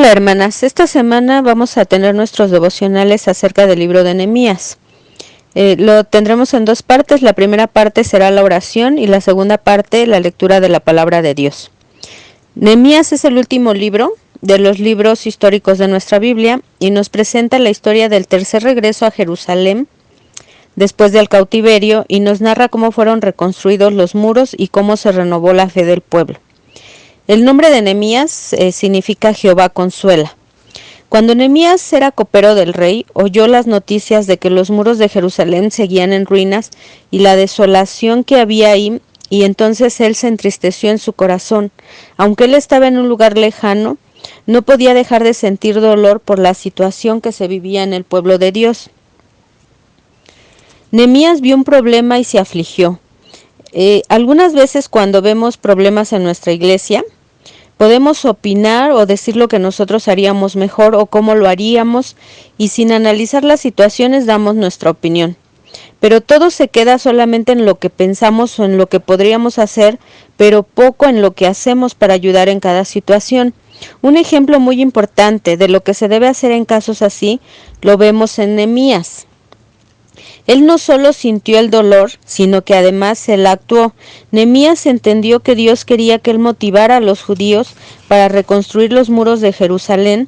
Hola hermanas, esta semana vamos a tener nuestros devocionales acerca del libro de Nehemías. Lo tendremos en dos partes. La primera parte será la oración y la segunda parte la lectura de la palabra de Dios. Nehemías es el último libro de los libros históricos de nuestra Biblia y nos presenta la historia del tercer regreso a Jerusalén después del cautiverio y nos narra cómo fueron reconstruidos los muros y cómo se renovó la fe del pueblo. El nombre de Nehemías significa Jehová consuela. Cuando Nehemías era copero del rey, oyó las noticias de que los muros de Jerusalén seguían en ruinas y la desolación que había ahí, y entonces él se entristeció en su corazón. Aunque él estaba en un lugar lejano, no podía dejar de sentir dolor por la situación que se vivía en el pueblo de Dios. Nehemías vio un problema y se afligió. Algunas veces cuando vemos problemas en nuestra iglesia, podemos opinar o decir lo que nosotros haríamos mejor o cómo lo haríamos, y sin analizar las situaciones damos nuestra opinión. Pero todo se queda solamente en lo que pensamos o en lo que podríamos hacer, pero poco en lo que hacemos para ayudar en cada situación. Un ejemplo muy importante de lo que se debe hacer en casos así lo vemos en Nehemías. Él no solo sintió el dolor, sino que además él actuó. Nehemías entendió que Dios quería que él motivara a los judíos para reconstruir los muros de Jerusalén.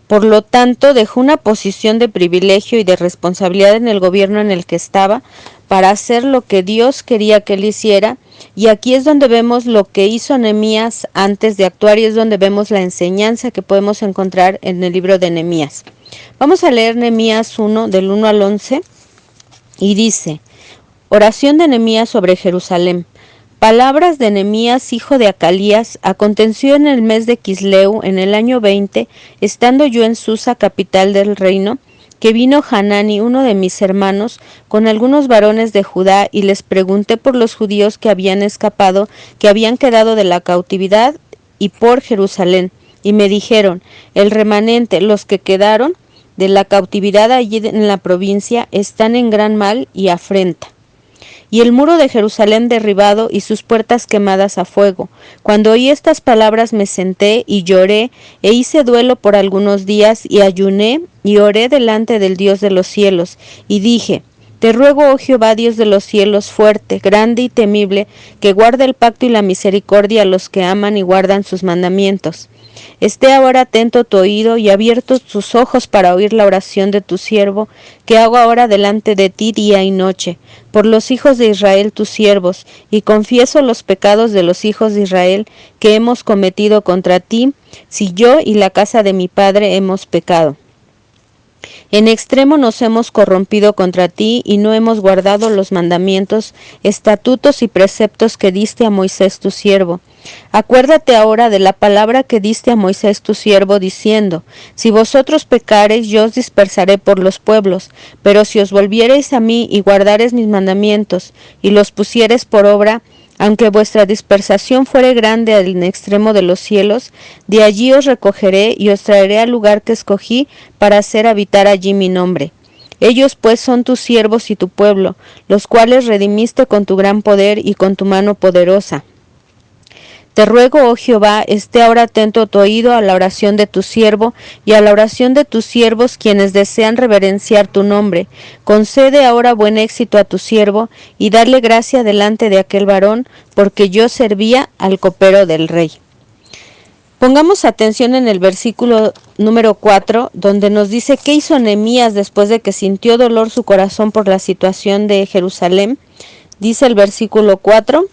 Por lo tanto, dejó una posición de privilegio y de responsabilidad en el gobierno en el que estaba para hacer lo que Dios quería que él hiciera. Y aquí es donde vemos lo que hizo Nehemías antes de actuar y es donde vemos la enseñanza que podemos encontrar en el libro de Nehemías. Vamos a leer Nehemías 1 del 1 al 11. Y dice: oración de Nehemías sobre Jerusalén. Palabras de Nehemías, hijo de Acalías. Aconteció en el mes de Quisleu, en el año 20, estando yo en Susa, capital del reino, que vino Hanani, uno de mis hermanos, con algunos varones de Judá, y les pregunté por los judíos que habían escapado, que habían quedado de la cautividad, y por Jerusalén. Y me dijeron: el remanente, los que quedaron de la cautividad allí en la provincia, están en gran mal y afrenta. Y el muro de Jerusalén derribado y sus puertas quemadas a fuego. Cuando oí estas palabras me senté y lloré e hice duelo por algunos días y ayuné y oré delante del Dios de los cielos y dije: te ruego, oh Jehová, Dios de los cielos, fuerte, grande y temible, que guarde el pacto y la misericordia a los que aman y guardan sus mandamientos. Esté ahora atento tu oído y abiertos tus ojos para oír la oración de tu siervo, que hago ahora delante de ti día y noche, por los hijos de Israel tus siervos, y confieso los pecados de los hijos de Israel que hemos cometido contra ti, si yo y la casa de mi padre hemos pecado. En extremo nos hemos corrompido contra ti y no hemos guardado los mandamientos, estatutos y preceptos que diste a Moisés tu siervo. Acuérdate ahora de la palabra que diste a Moisés tu siervo, diciendo: si vosotros pecareis, yo os dispersaré por los pueblos, pero si os volviereis a mí y guardareis mis mandamientos, y los pusiereis por obra, aunque vuestra dispersación fuere grande en extremo de los cielos, de allí os recogeré y os traeré al lugar que escogí para hacer habitar allí mi nombre. Ellos pues son tus siervos y tu pueblo, los cuales redimiste con tu gran poder y con tu mano poderosa. Te ruego, oh Jehová, esté ahora atento tu oído a la oración de tu siervo y a la oración de tus siervos quienes desean reverenciar tu nombre. Concede ahora buen éxito a tu siervo y dale gracia delante de aquel varón, porque yo servía al copero del rey. Pongamos atención en el versículo número 4, donde nos dice qué hizo Nehemías después de que sintió dolor su corazón por la situación de Jerusalén. Dice el versículo 4: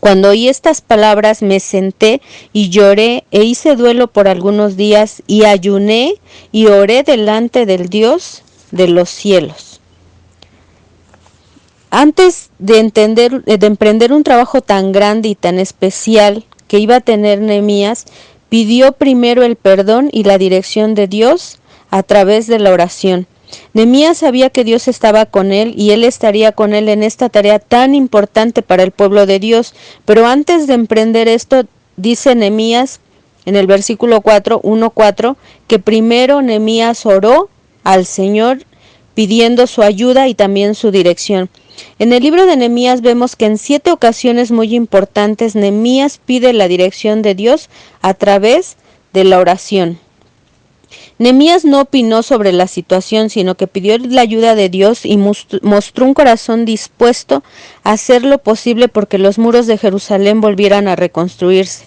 cuando oí estas palabras me senté y lloré e hice duelo por algunos días y ayuné y oré delante del Dios de los cielos. Antes de emprender un trabajo tan grande y tan especial que iba a tener Nehemías, pidió primero el perdón y la dirección de Dios a través de la oración. Nehemías sabía que Dios estaba con él y él estaría con él en esta tarea tan importante para el pueblo de Dios. Pero antes de emprender esto, dice Nehemías en el versículo 1:4, que primero Nehemías oró al Señor pidiendo su ayuda y también su dirección. En el libro de Nehemías vemos que en 7 ocasiones muy importantes Nehemías pide la dirección de Dios a través de la oración. Nehemías no opinó sobre la situación, sino que pidió la ayuda de Dios y mostró un corazón dispuesto a hacer lo posible porque los muros de Jerusalén volvieran a reconstruirse.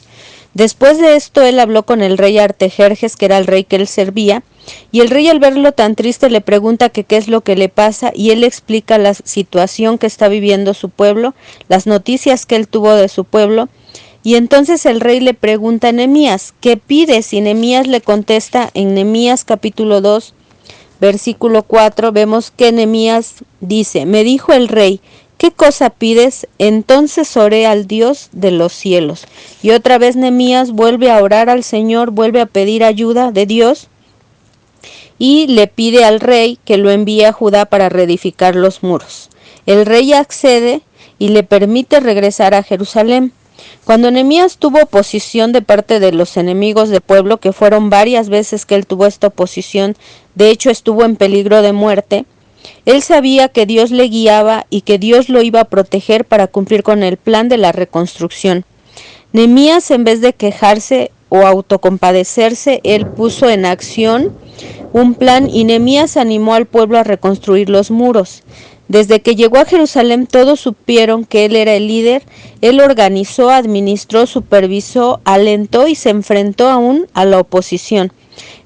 Después de esto, él habló con el rey Artajerjes, que era el rey que él servía, y el rey, al verlo tan triste, le pregunta que qué es lo que le pasa, y él le explica la situación que está viviendo su pueblo, las noticias que él tuvo de su pueblo. Y entonces el rey le pregunta a Nehemías, ¿qué pides? Y Nehemías le contesta en Nehemías capítulo 2, versículo 4, vemos que Nehemías dice, me dijo el rey, ¿qué cosa pides? Entonces oré al Dios de los cielos. Y otra vez Nehemías vuelve a orar al Señor, vuelve a pedir ayuda de Dios y le pide al rey que lo envíe a Judá para reedificar los muros. El rey accede y le permite regresar a Jerusalén. Cuando Nehemías tuvo oposición de parte de los enemigos del pueblo, que fueron varias veces que él tuvo esta oposición, de hecho estuvo en peligro de muerte, él sabía que Dios le guiaba y que Dios lo iba a proteger para cumplir con el plan de la reconstrucción. Nehemías, en vez de quejarse o autocompadecerse, él puso en acción un plan y Nehemías animó al pueblo a reconstruir los muros. Desde que llegó a Jerusalén todos supieron que él era el líder, él organizó, administró, supervisó, alentó y se enfrentó aún a la oposición.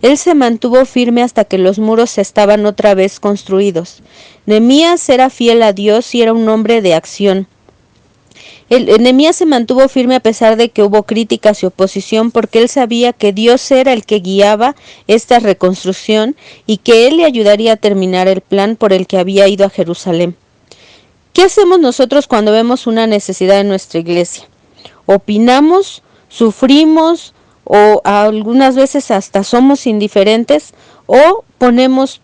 Él se mantuvo firme hasta que los muros estaban otra vez construidos. Nehemías era fiel a Dios y era un hombre de acción. Nehemías se mantuvo firme a pesar de que hubo críticas y oposición porque él sabía que Dios era el que guiaba esta reconstrucción y que él le ayudaría a terminar el plan por el que había ido a Jerusalén. ¿Qué hacemos nosotros cuando vemos una necesidad en nuestra iglesia? ¿Opinamos, sufrimos o algunas veces hasta somos indiferentes o ponemos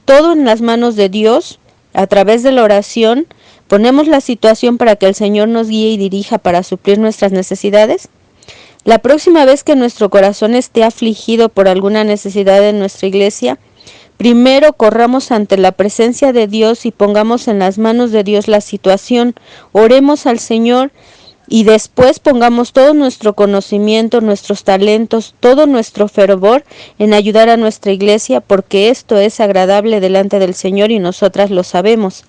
todo en las manos de Dios a través de la oración? ¿Ponemos la situación para que el Señor nos guíe y dirija para suplir nuestras necesidades? La próxima vez que nuestro corazón esté afligido por alguna necesidad en nuestra iglesia, primero corramos ante la presencia de Dios y pongamos en las manos de Dios la situación, oremos al Señor y después pongamos todo nuestro conocimiento, nuestros talentos, todo nuestro fervor en ayudar a nuestra iglesia, porque esto es agradable delante del Señor y nosotras lo sabemos.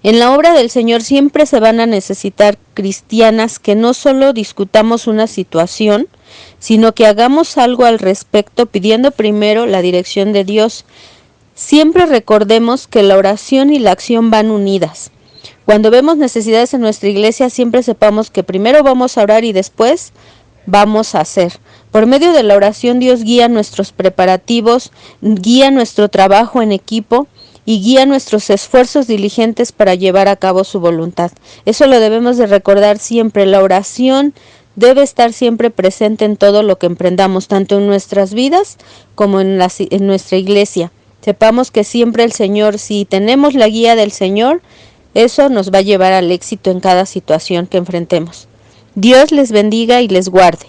En la obra del Señor siempre se van a necesitar cristianas que no solo discutamos una situación, sino que hagamos algo al respecto pidiendo primero la dirección de Dios. Siempre recordemos que la oración y la acción van unidas. Cuando vemos necesidades en nuestra iglesia, siempre sepamos que primero vamos a orar y después vamos a hacer. Por medio de la oración Dios guía nuestros preparativos, guía nuestro trabajo en equipo y guía nuestros esfuerzos diligentes para llevar a cabo su voluntad. Eso lo debemos de recordar siempre. La oración debe estar siempre presente en todo lo que emprendamos, tanto en nuestras vidas como en nuestra iglesia. Sepamos que siempre el Señor, si tenemos la guía del Señor, eso nos va a llevar al éxito en cada situación que enfrentemos. Dios les bendiga y les guarde.